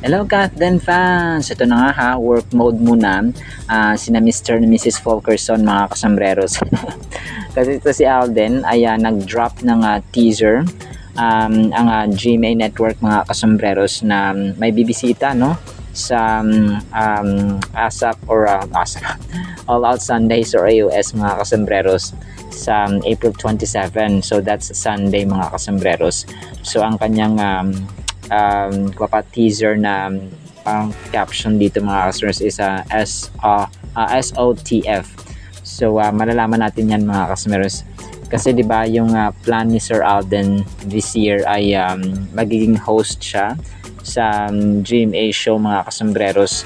Hello Kathden fans! Ito na nga ha, work mode muna. Sina Mr. and Mrs. Fulkerson, mga kasambreros. Kasi ito si Alden ay nag-drop ng teaser ang GMA Network, mga kasambreros, na may bibisita no sa ASAP or ASAP All Out Sundays or AOS, mga kasambreros, sa April 27. So that's Sunday, mga kasambreros. So ang kanyang teaser na pang caption dito, mga kasambreros, is SOTF. So malalaman natin yan, mga kasambreros, kasi 'di ba yung plan ni Sir Alden this year ay magiging host siya sa GMA show, mga kasambreros,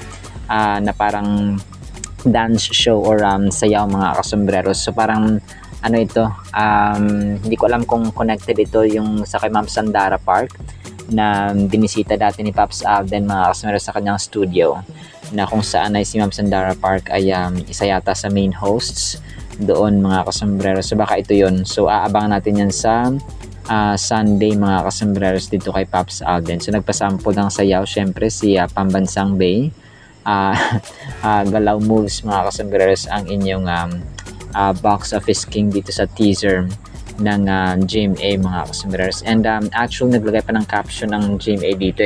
na parang dance show or sayaw, mga kasambreros. So parang ano ito, hindi ko alam kung connected ito yung sa kay Ma'am Sandara Park na binisita dati ni Pops Alden, mga kasambreros, sa kanyang studio, na kung saan ay si Ma'am Sandara Park ay isa yata sa main hosts doon, mga kasambreros. So baka ito yun. So aabangan natin yan sa Sunday, mga kasambreros, dito kay Pops Alden. So nagpasample ng sayaw syempre si Pambansang Bay. Galaw moves, mga kasambreros, ang inyong box office king dito sa teaser ng GMA, mga kasambreros. And actually naglagay pa ng caption ng GMA dito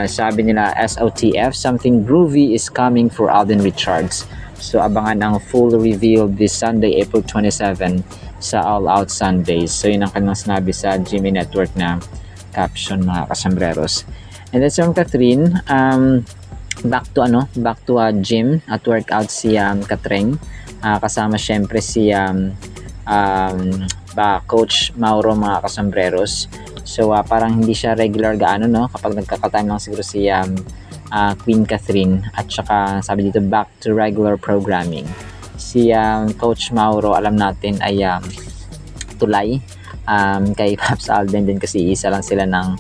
sabi nila, SOTF, something groovy is coming for Alden Richards. So abangan ang full reveal this Sunday, April 27 sa All Out Sundays. So yun ang kanilang sinabi sa GMA Network na caption, mga kasambreros. And then si Catherine, back to gym at workout si Katreng, kasama syempre si Coach Mauro, mga kasambreros. So parang hindi siya regular gaano no, kapag nagkaka-time lang siguro si Queen Catherine, at saka sabi dito back to regular programming. Si Coach Mauro, alam natin ay tulay kay Pops Alden din, kasi isa lang sila ng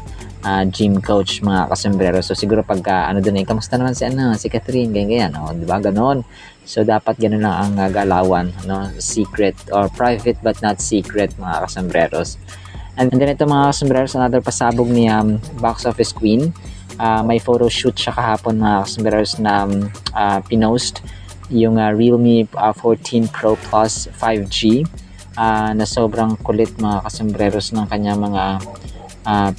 gym coach, mga kasambreros. So siguro pag doon kamusta naman si Catherine, ganyan di ba ganon. So dapat ganun lang ang galawan, no, secret or private but not secret, mga kasambreros. And then ito, mga kasambreros, another pasabog ni Box Office Queen. May photo shoot siya kahapon, mga kasambreros, na pinost yung Realme 14 Pro Plus 5G na sobrang kulit, mga kasambreros, ng kanya mga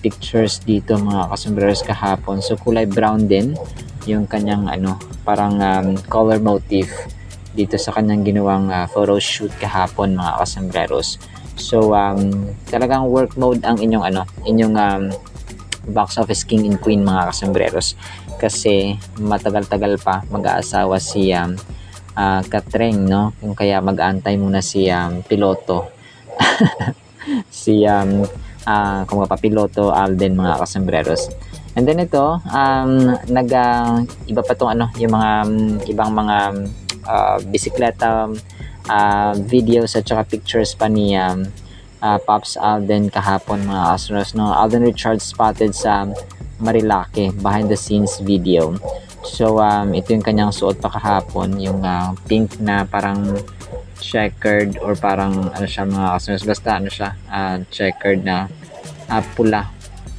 pictures dito, mga kasambreros, kahapon. So kulay brown din yung kanyang parang color motif dito sa kanyang ginawang photo shoot kahapon, mga kasambreros. So talagang work mode ang inyong box office king and queen, mga kasambreros, kasi matagal-tagal pa mag-aasawa si Katreng, no, kung kaya mag-aantay muna si piloto si kung mapapiloto Alden, mga kasambreros. And then ito, iba pa tong yung mga ibang mga bisikleta videos at saka pictures pa ni Pops Alden kahapon, mga kasambreros, no. Alden Richards spotted sa Marilake behind the scenes video. So ito yung kanyang suot pa kahapon, yung pink na parang checkered or parang siya, mga kasambreros, basta checkered na pula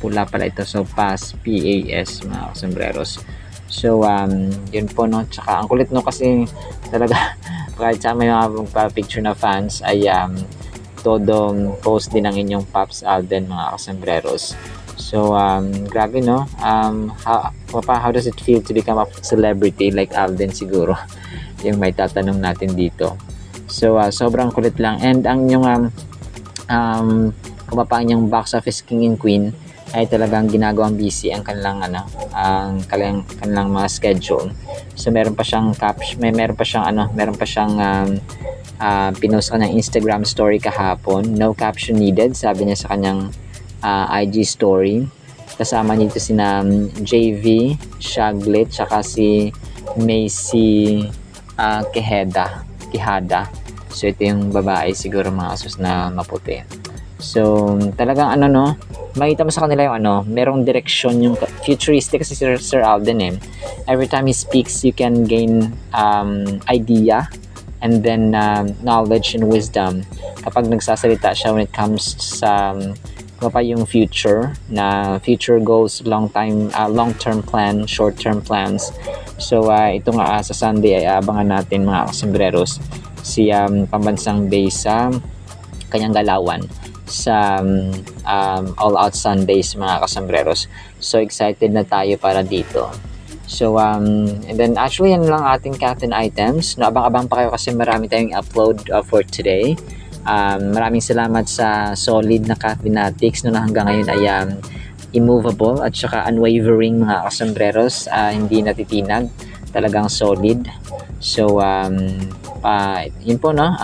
pala ito. So PAS, mga kasambreros. So yun po, no. Tsaka ang kulit, no, kasi talaga kahit sa may mga picture na fans ay todo post din ng inyong Pops Alden, mga kasambreros. So grabe, no. How does it feel to become a celebrity like Alden, siguro yung may tatanong natin dito. So sobrang kulit lang. And ang yung kumapang yung box office king and queen ay talagang ginagawang busy ang kanilang kanilang mga schedule. So meron pa siyang pinost sa kanyang Instagram story kahapon. No caption needed, sabi niya sa kanyang IG story. Kasama nito sina JV Shaglit tsaka si Macy Quijada. So ito yung babae, siguro, mga asos na maputi. So talagang makita mo sa kanila yung merong direksyon, yung futuristic, kasi Sir Alden every time he speaks you can gain idea and then knowledge and wisdom kapag nagsasalita siya when it comes sa pa yung future, na future goals, long-term plan, short-term plans. So ito nga sa Sunday ay abangan natin mga kasembreros si pambansang base sa kanyang galawan sa All Out Sundays mga kasembreros. So excited na tayo para dito. So and then actually yan lang ating Captain items. No, abang-abang pa kayo kasi marami tayong upload for today. Maraming salamat sa solid na Cathinatics na hanggang ngayon ay immovable at saka unwavering mga kasembreros, hindi natitinag, talagang solid. So yun po, no.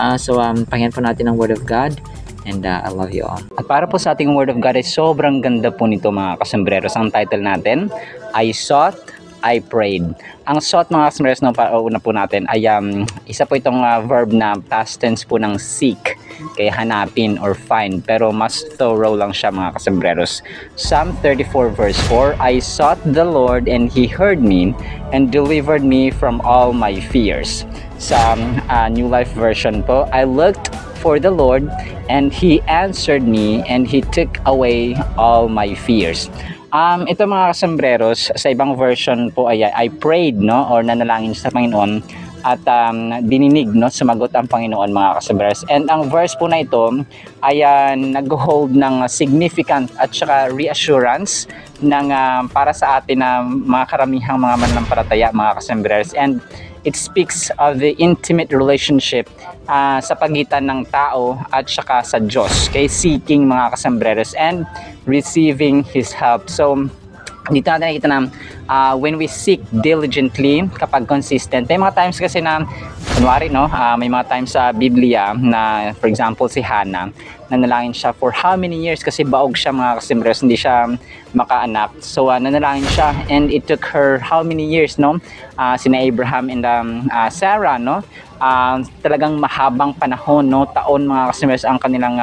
Pakinggan po natin ang Word of God. And I love you all. At para po sa ating Word of God ay sobrang ganda po nito mga kasembreros. Ang title natin, I sought, I prayed. Ang sought mga kasembreros na una po natin ay isa po itong verb na past tense po ng seek. Kaya hanapin or find. Pero mas thorough lang siya mga kasembreros. Psalm 34 verse 4, I sought the Lord and He heard me and delivered me from all my fears. Sa New Life Version po, I looked for the Lord and He answered me and He took away all my fears. Ito mga kasembreros, sa ibang version po ay I prayed, no, or nanalangin sa Panginoon at dininig, no, sumagot ang Panginoon mga kasembreros. And ang verse po na ito ay nag-hold ng significant at saka reassurance ng para sa atin na mga karamihang mga mananampalataya mga kasembreros. And it speaks of the intimate relationship sa pagitan ng tao at saka sa Diyos, kay seeking mga kasembreros and receiving His help. So dito natin nakikita na when we seek diligently, kapag consistent, may mga times kasi na kunwari, no, may mga times sa Biblia na for example si Hannah, nanalangin siya for how many years kasi baog siya mga kasembreros, hindi siya makaanak. So nanalangin siya and it took her how many years, no, sina Abraham and Sarah, no, talagang mahabang panahon, no, taon mga kasembreros ang kanilang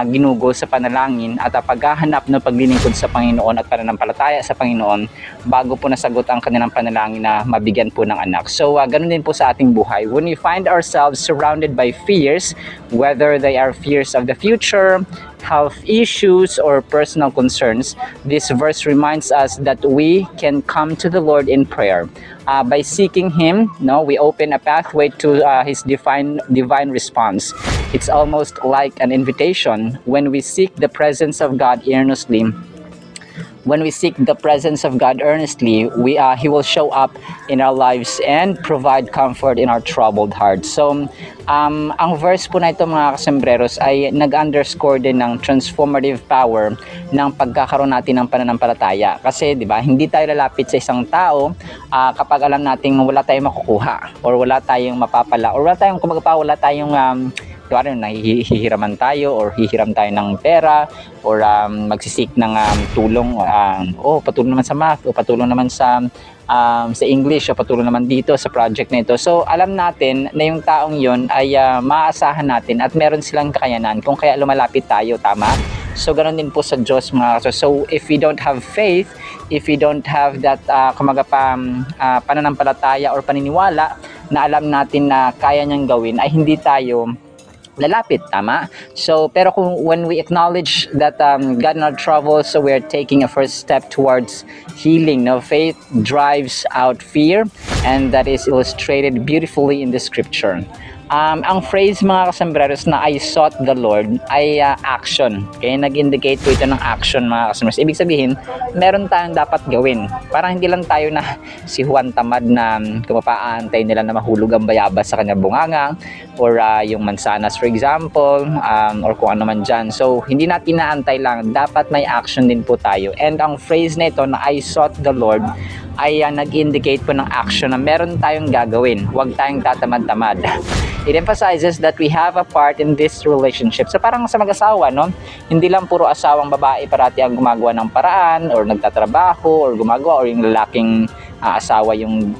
ginugol sa panalangin at paghahanap ng paglilingkod sa Panginoon at pananampalataya sa Panginoon bago po nasagot ang kanilang panalangin na mabigyan po ng anak. So ganun din po sa ating buhay. When we find ourselves surrounded by fears, whether they are fears of the future, health issues, or personal concerns, this verse reminds us that we can come to the Lord in prayer. By seeking Him, no, we open a pathway to His divine response. It's almost like an invitation. When we seek the presence of God earnestly, He will show up in our lives and provide comfort in our troubled hearts. So, ang verse po na ito mga kasembreros ay nag-underscore din ng transformative power ng pagkakaroon natin ng pananampalataya. Kasi, di ba, hindi tayo lalapit sa isang tao kapag alam nating wala tayong makukuha or wala tayong mapapala or wala tayong nahihiraman tayo or hihiram tayo ng pera or magsisik ng tulong, patulong naman sa math o patulong naman sa English o patulong naman dito sa project na ito. So alam natin na yung taong yon ay maaasahan natin at meron silang kakayanan kung kaya lumalapit tayo, tama? So ganoon din po sa Diyos mga kaso. So if we don't have faith, if we don't have that pananampalataya or paniniwala na alam natin na kaya niyang gawin, ay hindi tayo lalapit, tama? So, pero when we acknowledge that God in our troubles, so we are taking a first step towards healing. No, faith drives out fear, and that is illustrated beautifully in the scripture. Ang phrase mga kasembreros na I sought the Lord ay action. Kaya nag-indicate po ito ng action mga kasembreros. Ibig sabihin, meron tayong dapat gawin. Parang hindi lang tayo na si Juan Tamad na kumapaantay nila na mahulog ang bayabas sa kanyang bunganga or yung mansanas for example, or kung ano man dyan. So, hindi natin inaantay lang. Dapat may action din po tayo. And ang phrase na ito na I sought the Lord ay nag-indicate po ng action na meron tayong gagawin. Huwag tayong tatamad-tamad. It emphasizes that we have a part in this relationship. So parang sa mag-asawa, no? Hindi lang puro asawang babae parati ang gumagawa ng paraan or nagtatrabaho or gumagawa or yung lalaking asawa yung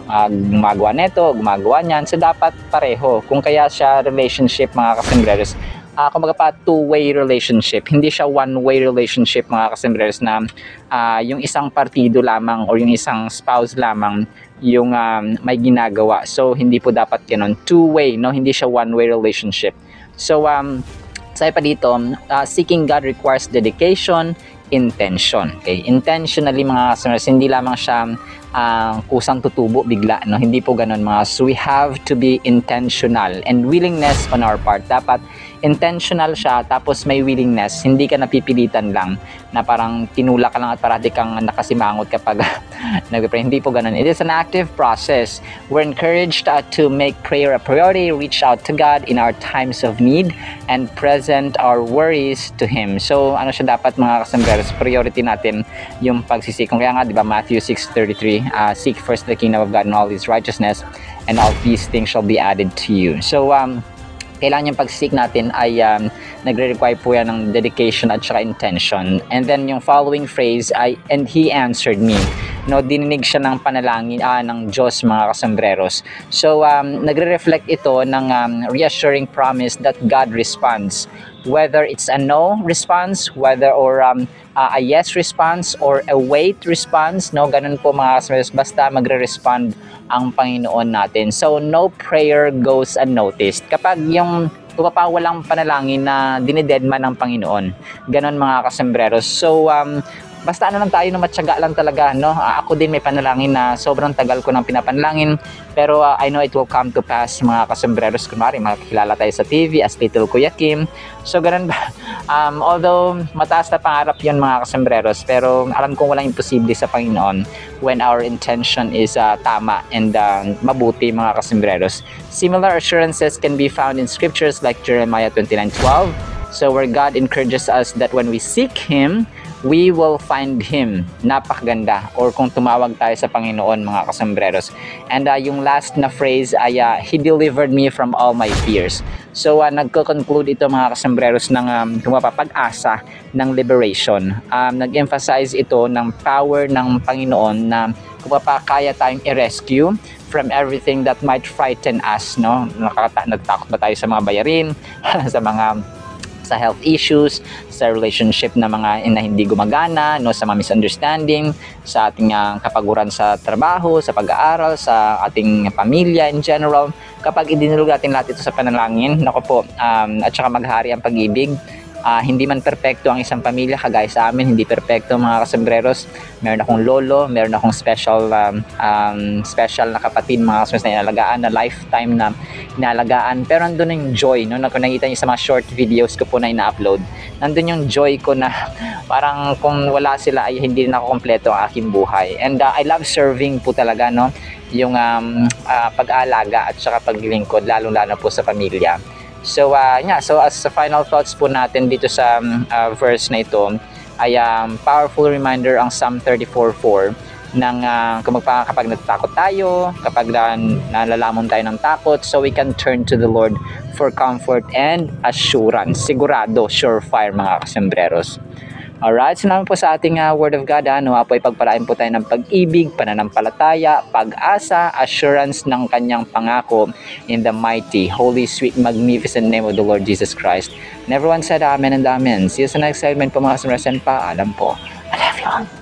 gumagawa neto, gumagawa niyan. So dapat pareho. Kung kaya siya relationship mga kasembreros, kumbaga pa two-way relationship. Hindi siya one-way relationship mga kasembreros na yung isang partido lamang or yung isang spouse lamang yung may ginagawa. So hindi po dapat ganun. Two-way, no? Hindi siya one-way relationship. So Sabi pa dito, seeking God requires dedication, intention. Okay? Intentionally mga customers, hindi lamang siya kusang tutubo bigla, no? Hindi po ganun mga. So we have to be intentional and willingness on our part. Dapat intentional siya, tapos may willingness. Hindi ka napipilitan lang na parang tinula ka lang at parati kang nakasimangot kapag nagpipray. Hindi po ganun. It is an active process. We're encouraged to make prayer a priority, reach out to God in our times of need, and present our worries to Him. So ano siya dapat mga kasambreros, priority natin yung pagsisikong. Kaya nga, di ba, Matthew 6:33, seek first the kingdom of God and all His righteousness, and all these things shall be added to you. So kailangan yung pag-seek natin ay nagre-require po yan ng dedication at saka intention. And then yung following phrase ay, and He answered me. No, dininig siya ng panalangin ng Diyos mga kasambreros. So nagre-reflect ito ng reassuring promise that God responds. Whether it's a no response, whether or a yes response or a wait response, no, ganun po mga kasambreros, basta magre-respond ang Panginoon natin. So no prayer goes unnoticed. Kapag yung walang panalangin na dinidedma ng Panginoon, ganun mga kasambreros. So basta ano lang tayo, no, matyaga lang talaga, no. Ako din may panalangin na sobrang tagal ko nang pinapanalangin, pero I know it will come to pass mga kasambreros. Kunwari makikilala tayo sa TV as Little Kuya Kim. So ganun ba? Although mataas na pangarap yun mga kasambreros, pero alam kong walang imposible sa Panginoon when our intention is tama and mabuti mga kasambreros. Similar assurances can be found in scriptures like Jeremiah 29:12. So where God encourages us that when we seek Him, we will find Him. Napakaganda. Or kung tumawag tayo sa Panginoon mga kasambreros. And yung last na phrase ay He delivered me from all my fears. So nagko-conclude ito mga kasambreros ng pag-asa ng liberation. Nag-emphasize ito ng power ng Panginoon na kung kaya tayong i-rescue from everything that might frighten us, no? Nagtakot ba tayo sa mga bayarin, sa health issues, sa relationship na hindi gumagana, no, sa mga misunderstanding, sa ating kapaguran sa trabaho, sa pag-aaral, sa ating pamilya in general. Kapag idinulog natin lahat ito sa panalangin, nako po, at saka maghari ang pag-ibig. Hindi man perpekto ang isang pamilya, kagaya sa amin, hindi perpekto mga kasambreros. Meron akong lolo, meron akong special na kapatid mga kasambreros na inalagaan, na lifetime na inalagaan. Pero nandun yung joy, no? Kung nakita niyo sa mga short videos ko po na ina-upload, nandun yung joy ko na parang kung wala sila ay hindi na kompleto ang aking buhay. And I love serving po talaga, no? Yung pag-aalaga at saka paglilingkod, lalong-lalo po sa pamilya. So so as sa final thoughts po natin dito sa verse na ito ay powerful reminder ang Psalm 34:4 ng kapag natatakot tayo, kapag nalalamon tayo ng takot, so we can turn to the Lord for comfort and assurance. Sigurado, surefire mga kasambreros. Alright, salamat po sa ating Word of God. Nawa po ipagpalain po tayo ng pag-ibig, pananampalataya, pag-asa, assurance ng kanyang pangako in the mighty, holy, sweet, magnificent name of the Lord Jesus Christ. And everyone said amen and amen. See you sa next segment po mga kasambreros, and paalam po. I love you all.